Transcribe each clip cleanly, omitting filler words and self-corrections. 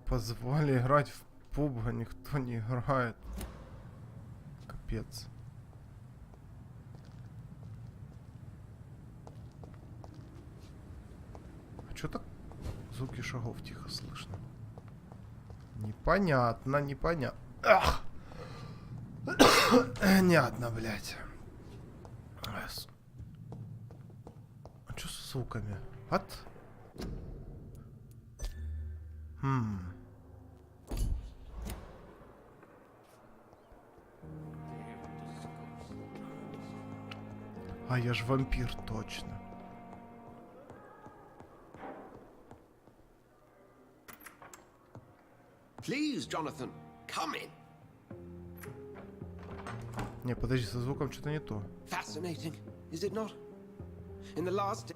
позвали играть в пубга, никто не играет. Капец. А чё так звуки шагов тихо слышно? Непонятно, непонятно. Ах! Понятно, блядь. А чё с звуками? От? А я ж вампир, точно. Please, Jonathan, come in. Не, подожди, со звуком что-то не то. Fascinating, is it not? In the last...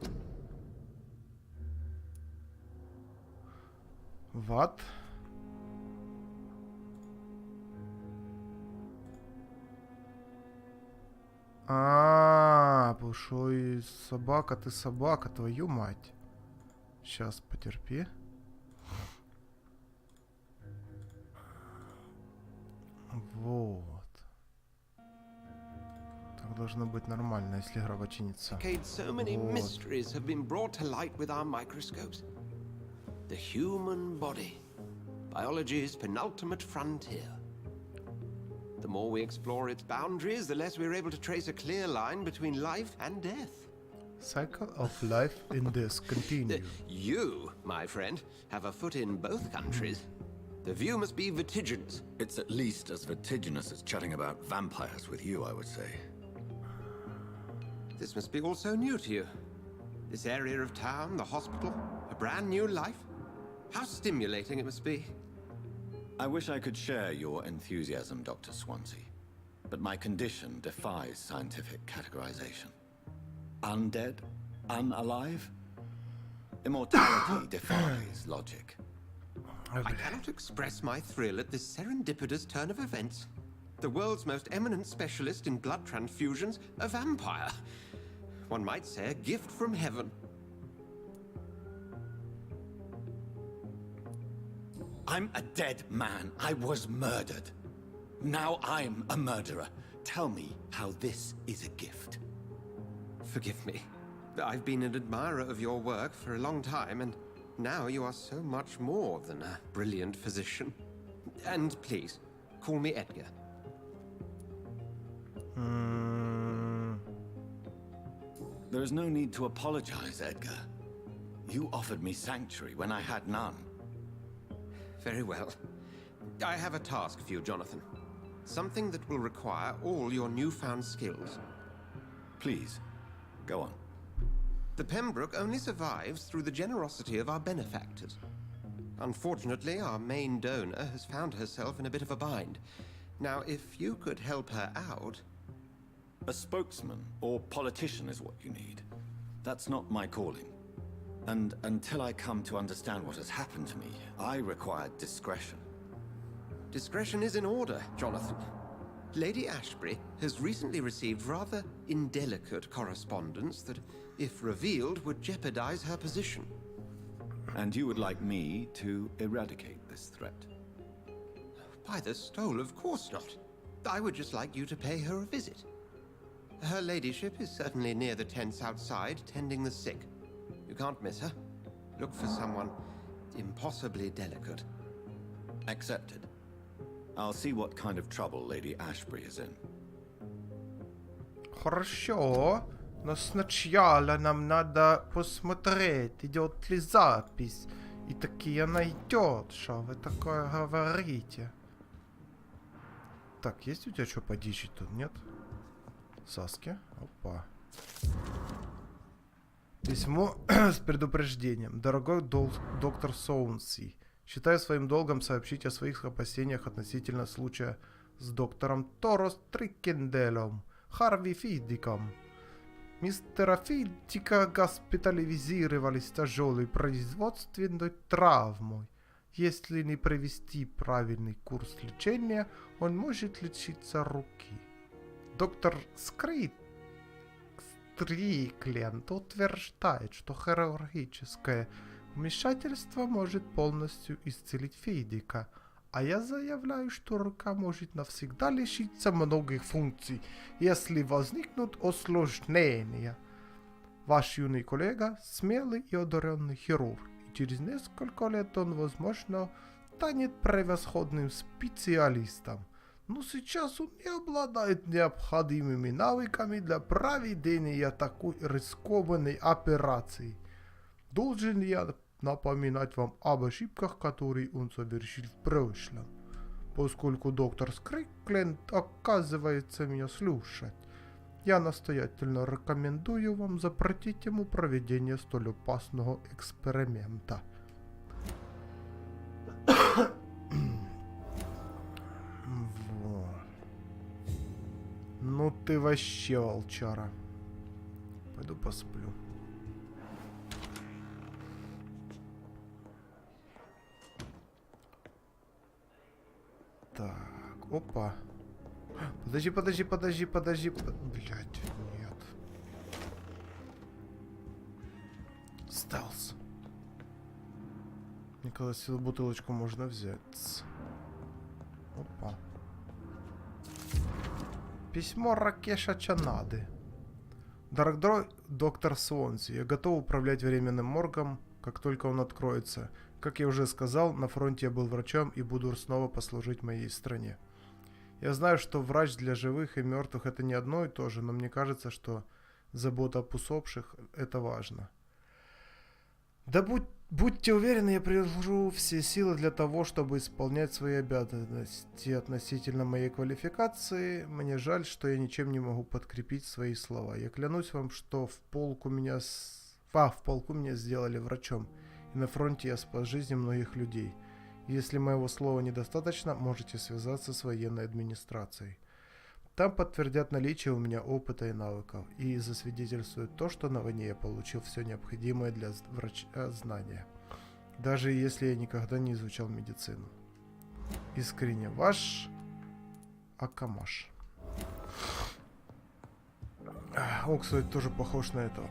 What? Большой собака, ты собака, твою мать. Сейчас, потерпи. Вот. Так должно быть нормально, если игра починится. So many mysteries have been brought to light with our microscopes. The human body, biology's penultimate frontier. The more we explore its boundaries, the less we're able to trace a clear line between life and death. Cycle of life in this continue. You, my friend, have a foot in both countries. The view must be vertiginous. It's at least as vertiginous as chatting about vampires with you, I would say. This must be all so new to you. This area of town, the hospital, a brand new life. How stimulating it must be. I wish I could share your enthusiasm, Dr. Swansea, but my condition defies scientific categorization. Undead? Unalive? Immortality defies logic. I cannot express my thrill at this serendipitous turn of events. The world's most eminent specialist in blood transfusions, a vampire. One might say a gift from heaven. I'm a dead man. I was murdered. Now I'm a murderer. Tell me how this is a gift. Forgive me. I've been an admirer of your work for a long time, and now you are so much more than a brilliant physician. And please, call me Edgar. There is no need to apologize, Edgar. You offered me sanctuary when I had none. Very well. I have a task for you, Jonathan. Something that will require all your newfound skills. Please, go on. The Pembroke only survives through the generosity of our benefactors. Unfortunately, our main donor has found herself in a bit of a bind. Now, if you could help her out... A spokesman or politician is what you need. That's not my calling. And until I come to understand what has happened to me, I require discretion. Discretion is in order, Jonathan. Lady Ashbury has recently received rather indelicate correspondence that, if revealed, would jeopardize her position. And you would like me to eradicate this threat? By the stole, of course not. I would just like you to pay her a visit. Her ladyship is certainly near the tents outside, tending the sick. You can't miss her. Look for someone impossibly delicate. Accepted. I'll see what kind of trouble Lady Ashbury is in. Хорошо, но сначала нам надо посмотреть, идет ли запись. И таки она идет, что вы такое говорите. Так, есть у тебя что подичить тут, нет? Саски, опа. Письмо с предупреждением. Дорогой доктор Соунси, считаю своим долгом сообщить о своих опасениях относительно случая с доктором Торос Триккенделем, Харви Фидиком. Мистера Фидика госпитализировали с тяжелой производственной травмой. Если не провести правильный курс лечения, он может лишиться руки. Доктор Стрикленд утверждает, что хирургическое Вмешательство может полностью исцелить Фейдика, а я заявляю, что рука может навсегда лишиться многих функций, если возникнут осложнения. Ваш юный коллега – смелый и одаренный хирург, и через несколько лет он, возможно, станет превосходным специалистом. Но сейчас он не обладает необходимыми навыками для проведения такой рискованной операции. Должен ли я напоминать вам об ошибках, которые он совершил в прошлом? Поскольку доктор Скрикленд оказывается меня слушать, я настоятельно рекомендую вам запретить ему проведение столь опасного эксперимента. Вот. Ну ты вообще волчара. Пойду посплю. Так, опа. Подожди. Блять, нет. Стелс. Мне казалось, эту бутылочку можно взять. Опа. Письмо Ракеша Чанады. Дорогой доктор Свонси, я готов управлять временным моргом, как только он откроется. Как я уже сказал, на фронте я был врачом и буду снова послужить моей стране. Я знаю, что врач для живых и мертвых это не одно и то же, но мне кажется, что забота об усопших это важно. Да будьте уверены, я приложу все силы для того, чтобы исполнять свои обязанности относительно моей квалификации. Мне жаль, что я ничем не могу подкрепить свои слова. Я клянусь вам, что в полку меня сделали врачом, и на фронте я спас жизни многих людей. Если моего слова недостаточно, можете связаться с военной администрацией. Там подтвердят наличие у меня опыта и навыков, и засвидетельствуют то, что на войне я получил все необходимое для врача знания, даже если я никогда не изучал медицину. Искренне ваш Акамаш. Он, кстати, тоже похож на этого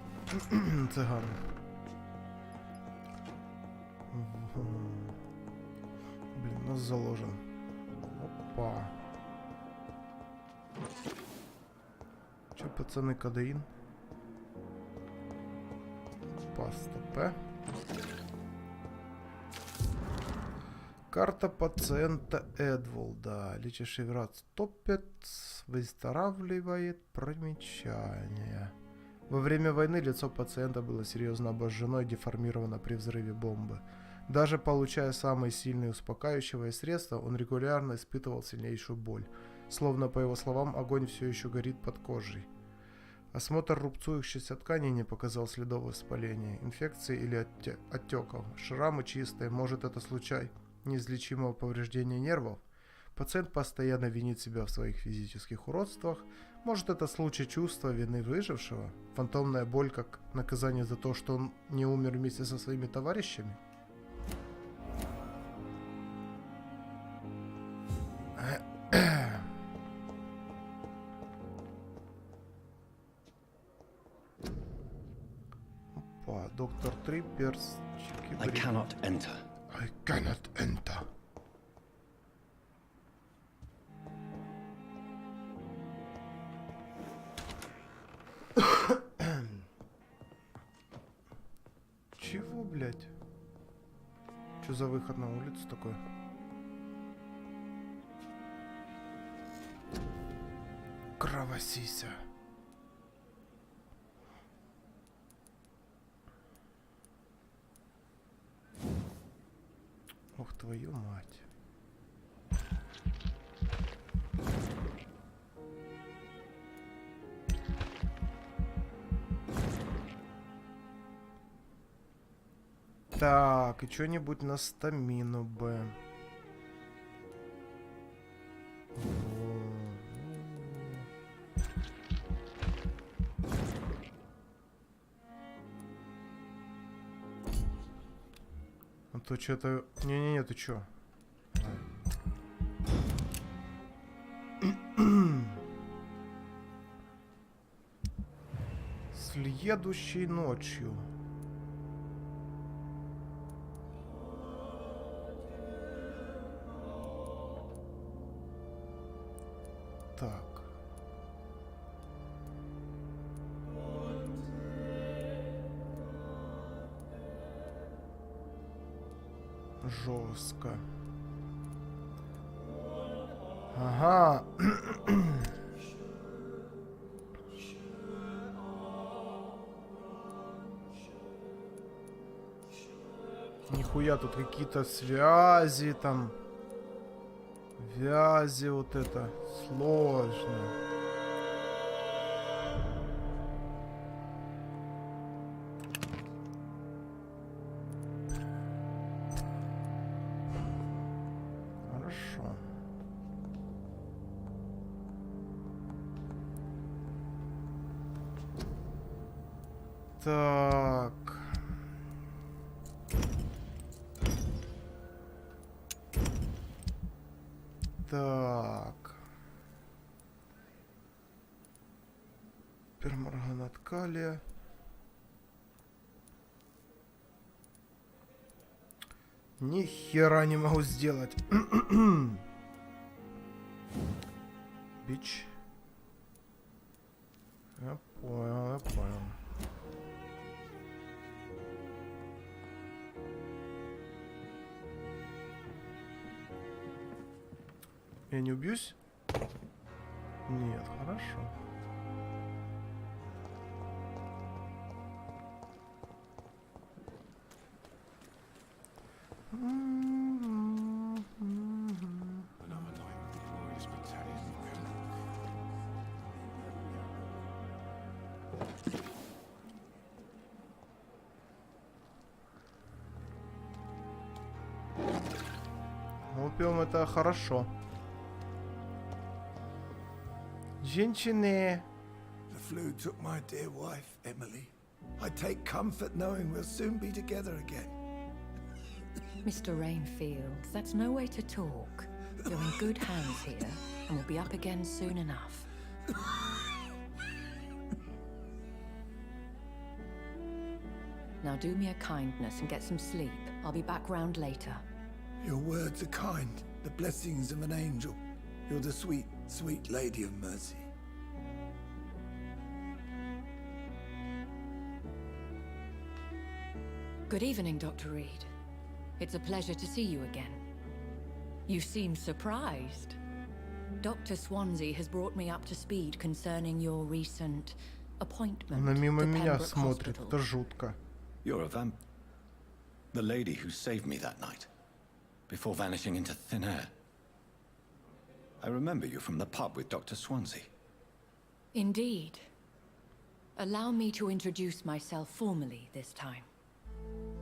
цыгана. Блин, нас заложен. Опа. Че, пацаны, кадеин? Паста П. Карта пациента Эдволда. Лечащий враг топит, выздоравливает. Примечание. Во время войны лицо пациента было серьезно обожжено и деформировано при взрыве бомбы. Даже получая самые сильные успокаивающие средства, он регулярно испытывал сильнейшую боль. Словно, по его словам, огонь все еще горит под кожей. Осмотр рубцующейся ткани не показал следов воспаления, инфекции или отеков. Шрамы чистые, может это случай неизлечимого повреждения нервов? Пациент постоянно винит себя в своих физических уродствах. Может это случай чувства вины выжившего? Фантомная боль как наказание за то, что он не умер вместе со своими товарищами? Опа, доктор Трипперс. I cannot enter. I cannot enter. Чего, блядь? Что за выход на улицу такой? Кровосися. Ох, твою мать. Так, и что-нибудь на стамину бы. А то что-то... Не-не-не, ты чё? Следующей ночью. Так. Жестко. Ага. Нихуя тут какие-то связи там. Вязи вот это. Сложно. Хорошо. Так. Так. Перманганат калия. Ни хера не могу сделать. Бич. Я понял, я понял. Я не убьюсь? Нет, хорошо. Опиум это хорошо. Женщины. The flu took my dear wife, Emily. I take comfort knowing we'll soon be together again. Mr. Rainfield, that's no way to talk. You're in good hands here, and we'll be up again soon enough. Now do me a kindness and get some sleep. I'll be back round later. Your words are kind, the blessings of an angel. You're the sweet, sweet lady of mercy. Good evening, Dr. Reed. It's a pleasure to see you again. You seem surprised. Dr. Swansea has brought me up to speed concerning your recent appointment Она мимо to меня Pembroke смотрит. Hospital. Это жутко. You're a vamp. The lady who saved me that night, before vanishing into thin air. I remember you from the pub with Dr. Swansea. Indeed. Allow me to introduce myself formally this time.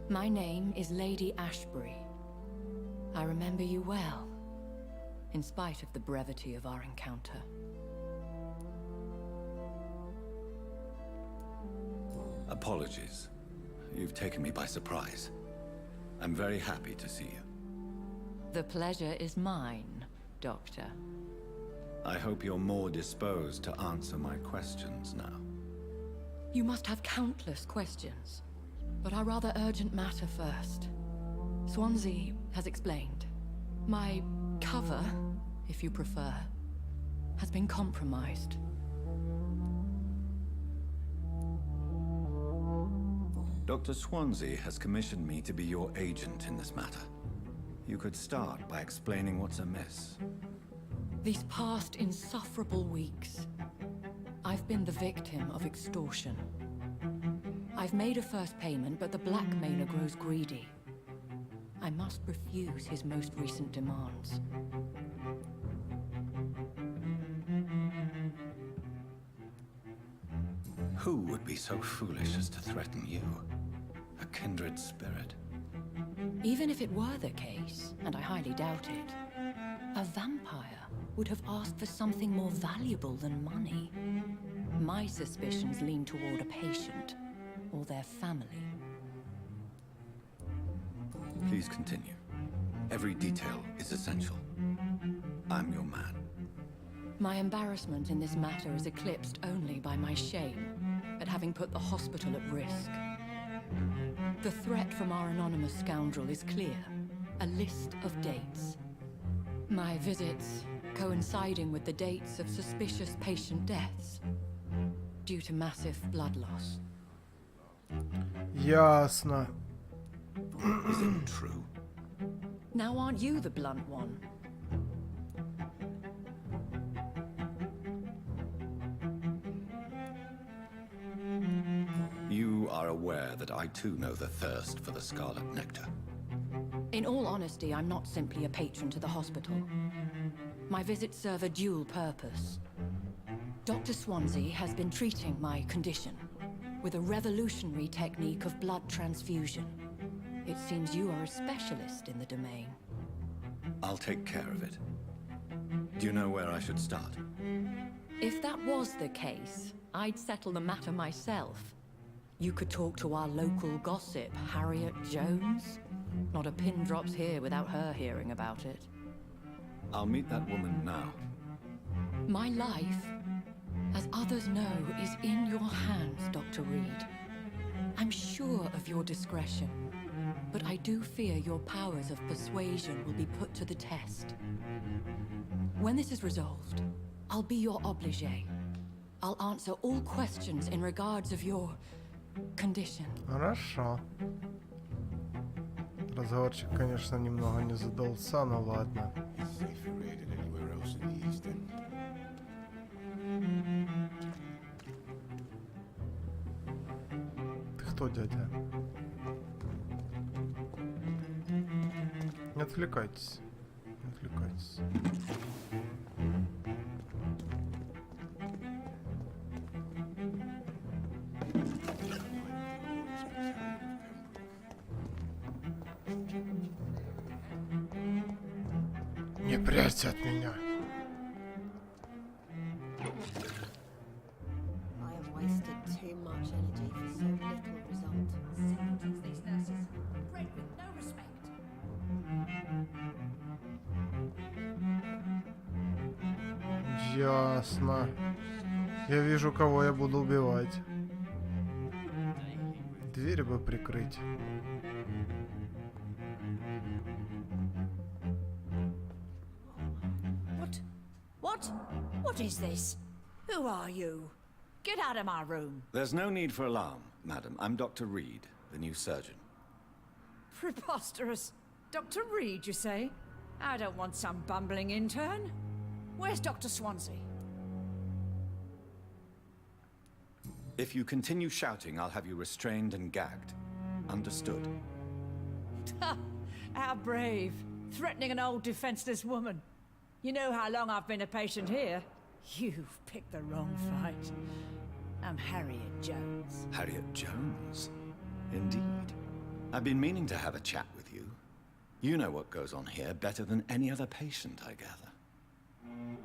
My name is Lady Ashbury. I remember you well, in spite of the brevity of our encounter. Apologies. You've taken me by surprise. I'm very happy to see you. The pleasure is mine, Doctor. I hope you're more disposed to answer my questions now. You must have countless questions, but our rather urgent matter first. Swansea has explained. My cover, if you prefer, has been compromised. Dr. Swansea has commissioned me to be your agent in this matter. You could start by explaining what's amiss. These past insufferable weeks, I've been the victim of extortion. I've made a first payment, but the blackmailer grows greedy. I must refuse his most recent demands. Who would be so foolish as to threaten you? A kindred spirit. Even if it were the case, and I highly doubt it, a vampire would have asked for something more valuable than money. My suspicions lean toward a patient or their family. Please continue. Every detail is essential. I'm your man. My embarrassment in this matter is eclipsed only by my shame at having put the hospital at risk. The threat from our anonymous scoundrel is clear. A list of dates. My visits coinciding with the dates of suspicious patient deaths due to massive blood loss. Ясно. Is it true? Now aren't you the blunt one? You are aware that I too know the thirst for the scarlet nectar. In all honesty, I'm not simply a patron to the hospital. My visits serve a dual purpose. Dr. Swansea has been treating my condition with a revolutionary technique of blood transfusion. It seems you are a specialist in the domain. I'll take care of it. Do you know where I should start? If that was the case, I'd settle the matter myself. You could talk to our local gossip, Harriet Jones. Not a pin drops here without her hearing about it. I'll meet that woman now. My life, as others know, is in your hands, Dr. Reed. I'm sure of your discretion, but I do fear your powers of persuasion will be put to the test. When this is resolved, I'll be your obligé. I'll answer all questions in regards of your condition. Хорошо. Разговорчик, конечно, немного не задался, но ладно. Ты кто, дядя? Не отвлекайтесь. Не отвлекайтесь. Не прячься от меня. I have wasted too much energy for so little result. Simpletons, these nurses. Bred with no respect. Ясно. Я вижу, кого я буду убивать. Дверь бы прикрыть. What is this? Who are you? Get out of my room. There's no need for alarm, madam. I'm Dr. Reed, the new surgeon. Preposterous. Dr. Reed, you say? I don't want some bumbling intern. Where's Dr. Swansea? If you continue shouting, I'll have you restrained and gagged. Understood? How brave. Threatening an old defenseless woman. You know how long I've been a patient here? You've picked the wrong fight. I'm Harriet Jones. Harriet Jones? Indeed. I've been meaning to have a chat with you. You know what goes on here better than any other patient, I gather.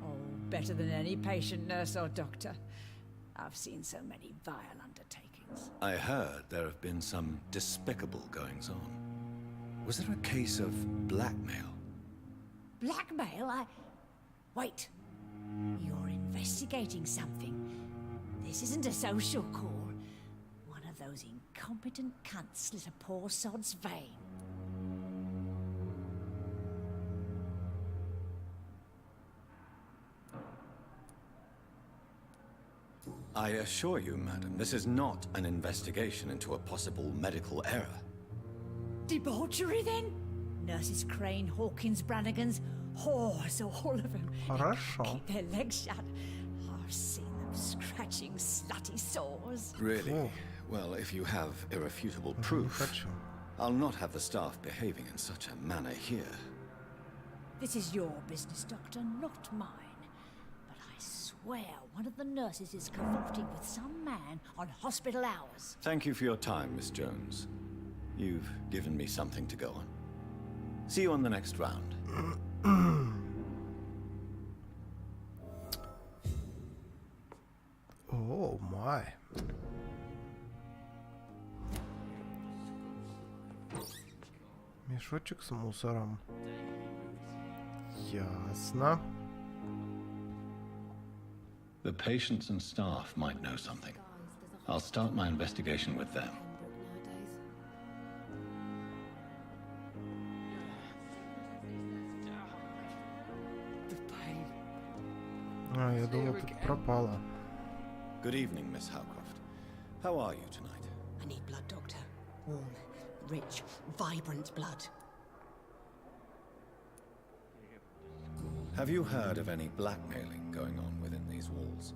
Oh, better than any patient, nurse or doctor. I've seen so many vile undertakings. I heard there have been some despicable goings-on. Was there a case of blackmail? Blackmail? Wait. You're investigating something. This isn't a social call. One of those incompetent cunts slit a poor sod's vein. I assure you, madam, this is not an investigation into a possible medical error. Debauchery, then? Nurses Crane, Hawkins, Brannigans, whores, all of them. Хорошо. Keep their legs shut. I've seen them scratching slutty sores. Really? Oh. Well, if you have irrefutable proof, Хочу. I'll not have the staff behaving in such a manner here. This is your business, Doctor, not mine. But I swear one of the nurses is cavorting with some man on hospital hours. Thank you for your time, Miss Jones. You've given me something to go on. See you on the next round. Oh my. Мешочек с мусором. Ясно. The patients and staff might know something. I'll start my investigation with them. The pain. А, я думал, ты пропала. Good evening, Miss Howcroft. How are you tonight? I need blood, Doctor. Warm, rich, vibrant blood. Have you heard of any blackmailing going on within these walls?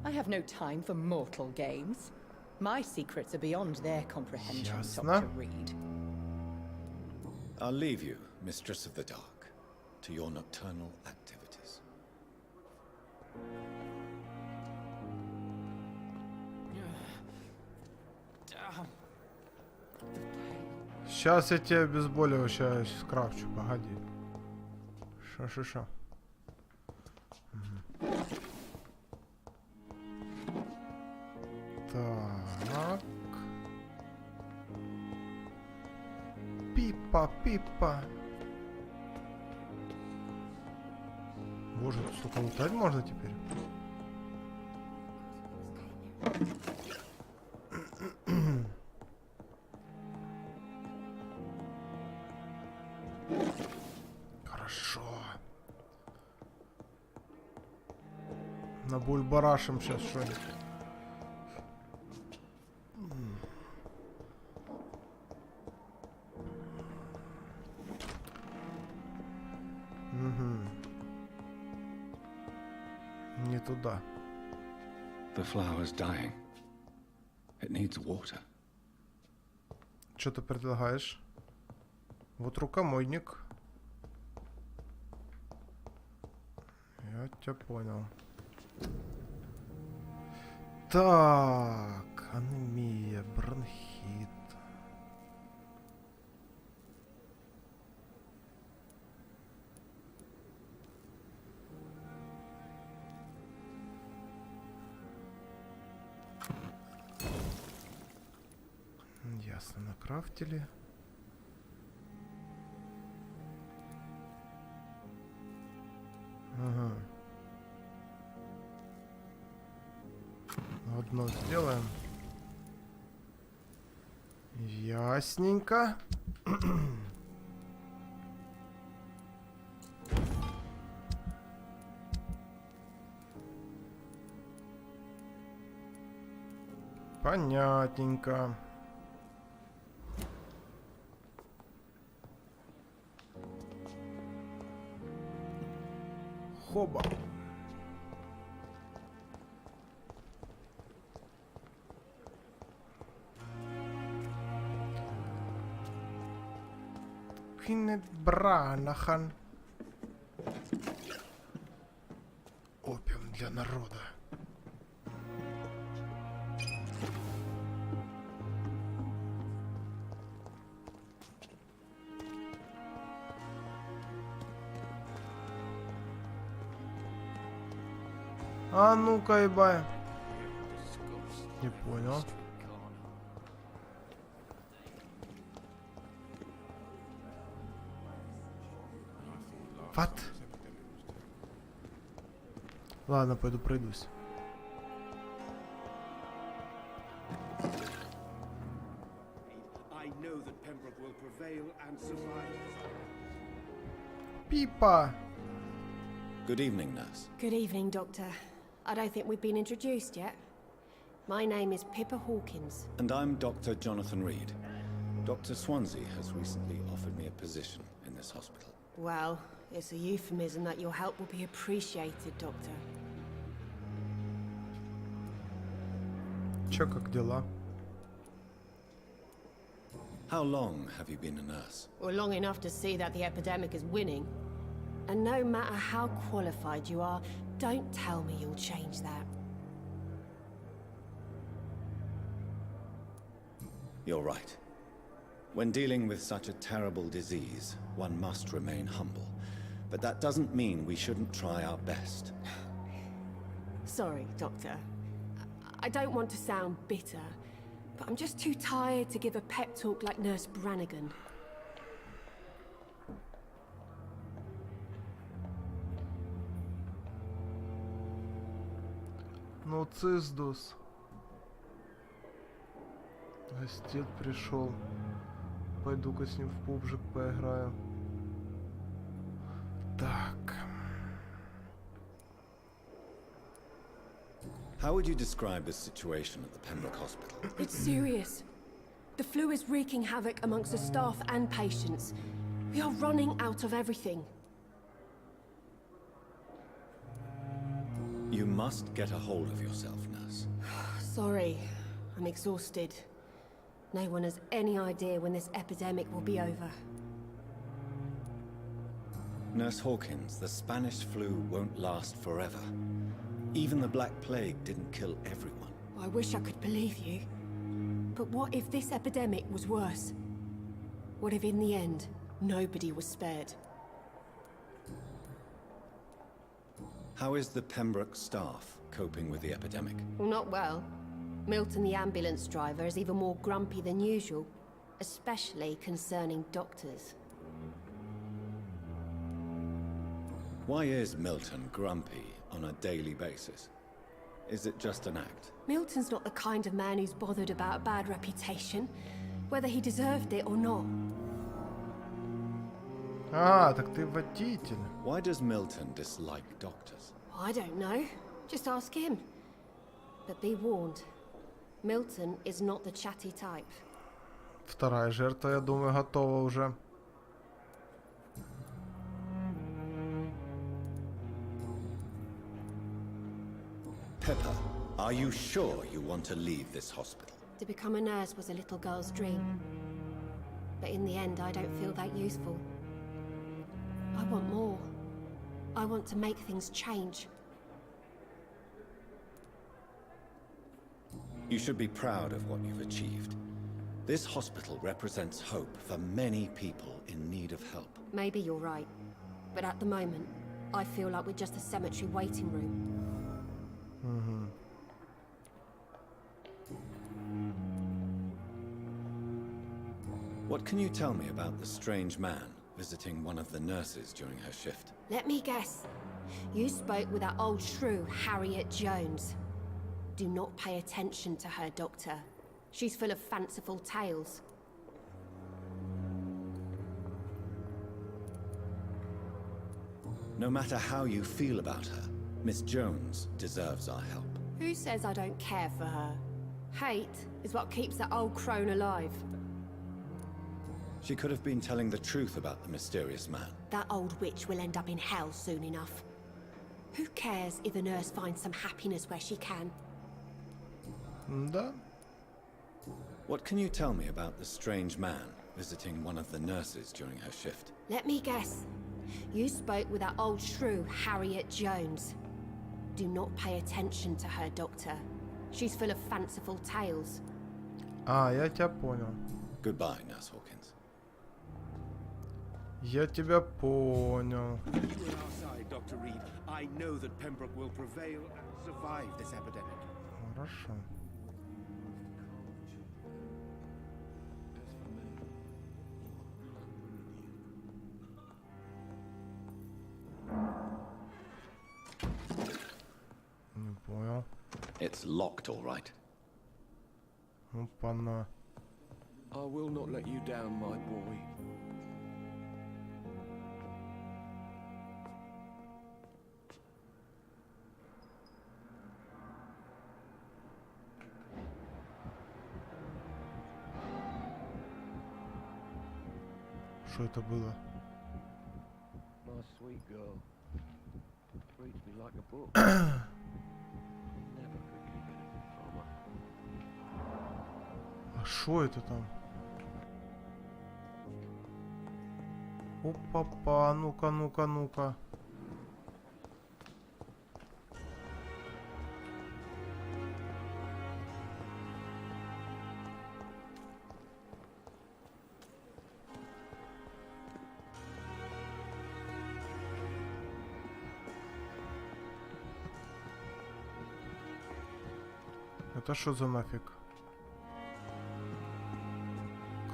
I have no time for mortal games. My secrets are beyond their comprehension, Ясно. Dr. Reed. I'll leave you, Mistress of the Dark, to your nocturnal activities. Сейчас я тебе обезболивающее скрафчу, погоди. Ша-ша-ша. Так. Пипа, пипа. Боже, тут столько лутать можно теперь. Хорошо. На бульбарашем сейчас что-нибудь. Не туда. The flower's dying. It needs water. Что ты предлагаешь? Вот рукомойник. Я тебя понял. Так, анемия, бронхит. Ясно, накрафтили. Ага. Одно сделаем. Ясненько. Понятненько. Хоба. Кинет бранахан. Опиум для народа. А ну-ка, ебай. Не понял. What? Ладно, пойду пройдусь. I know that Pembroke will prevail and survive. Пипа. Good evening, nurse. Good evening, Doctor. I don't think we've been introduced yet. My name is Pippa Hawkins. And I'm Dr. Jonathan Reed. Dr. Swansea has recently offered me a position in this hospital. Well, it's a euphemism that your help will be appreciated, Doctor. Чё, как дела? How long have you been a nurse? Well, long enough to see that the epidemic is winning. And no matter how qualified you are, don't tell me you'll change that. You're right. When dealing with such a terrible disease, one must remain humble. But that doesn't mean we shouldn't try our best. Sorry, Doctor. I don't want to sound bitter, but I'm just too tired to give a pep talk like Nurse Brannigan. Ну, Циздус. Гостет пришел. Пойду-ка с ним в пубжик поиграю. Так. How would you describe the situation at the Pembroke Hospital? It's serious. The flu is wreaking havoc amongst the staff and patients. We are running out of everything. You must get a hold of yourself, nurse. Sorry, I'm exhausted. No one has any idea when this epidemic will be over. Nurse Hawkins, the Spanish flu won't last forever. Even the Black Plague didn't kill everyone. I wish I could believe you. But what if this epidemic was worse? What if in the end, nobody was spared? How is the Pembroke staff coping with the epidemic? Well, not well. Milton, the ambulance driver, is even more grumpy than usual, especially concerning doctors. Why is Milton grumpy on a daily basis? Is it just an act? Milton's not the kind of man who's bothered about a bad reputation, whether he deserved it or not. А, так ты водитель. Why does Milton dislike doctors? I don't know. Just ask him. But be warned. Milton is not the chatty type. Вторая жертва, я думаю, готова уже. Pepper, are you sure you want to leave this hospital? To become a nurse was a little girl's dream. But in the end, I don't feel that useful. I want more. I want to make things change. You should be proud of what you've achieved. This hospital represents hope for many people in need of help. Maybe you're right. But at the moment, I feel like we're just a cemetery waiting room. What can you tell me about the strange man visiting one of the nurses during her shift? Let me guess. You spoke with that old shrew, Harriet Jones. Do not pay attention to her, Doctor. She's full of fanciful tales. No matter how you feel about her, Miss Jones deserves our help. Who says I don't care for her? Hate is what keeps that old crone alive. She could have been telling the truth about the mysterious man. That old witch will end up in hell soon enough. Who cares if the nurse finds some happiness where she can? Да. What can you tell me about the strange man visiting one of the nurses during her shift? Let me guess. You spoke with that old shrew, Harriet Jones. Do not pay attention to her, Doctor. She's full of fanciful tales. А, я тебя понял. Goodbye, Nurse Hawkins. Я тебя понял. You are our side, Dr. Reed. I know that Pembroke will prevail and survive this epidemic. Хорошо. Не понял. It's locked, all right. Опа-на. I will not let you down, my boy. Что это было? My sweet girl. Reads me like a book. Never could keep anything from her. А что это там? Опа-па, ну-ка, ну-ка, ну-ка. Это что за нафиг?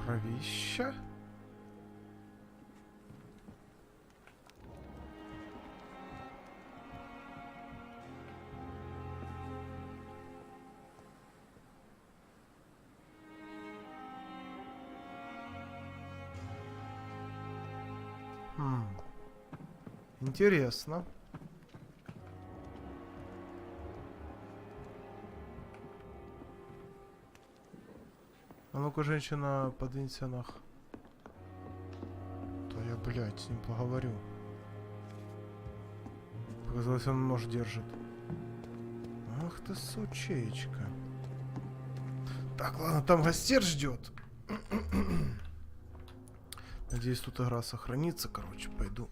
Кровища? Интересно. А ну-ка, женщина, подвинься нах. То я, блядь, с ним поговорю. Показалось, он нож держит. Ах ты, сучеечка. Так, ладно, там гостер ждет. Надеюсь, тут игра сохранится. Короче, пойду.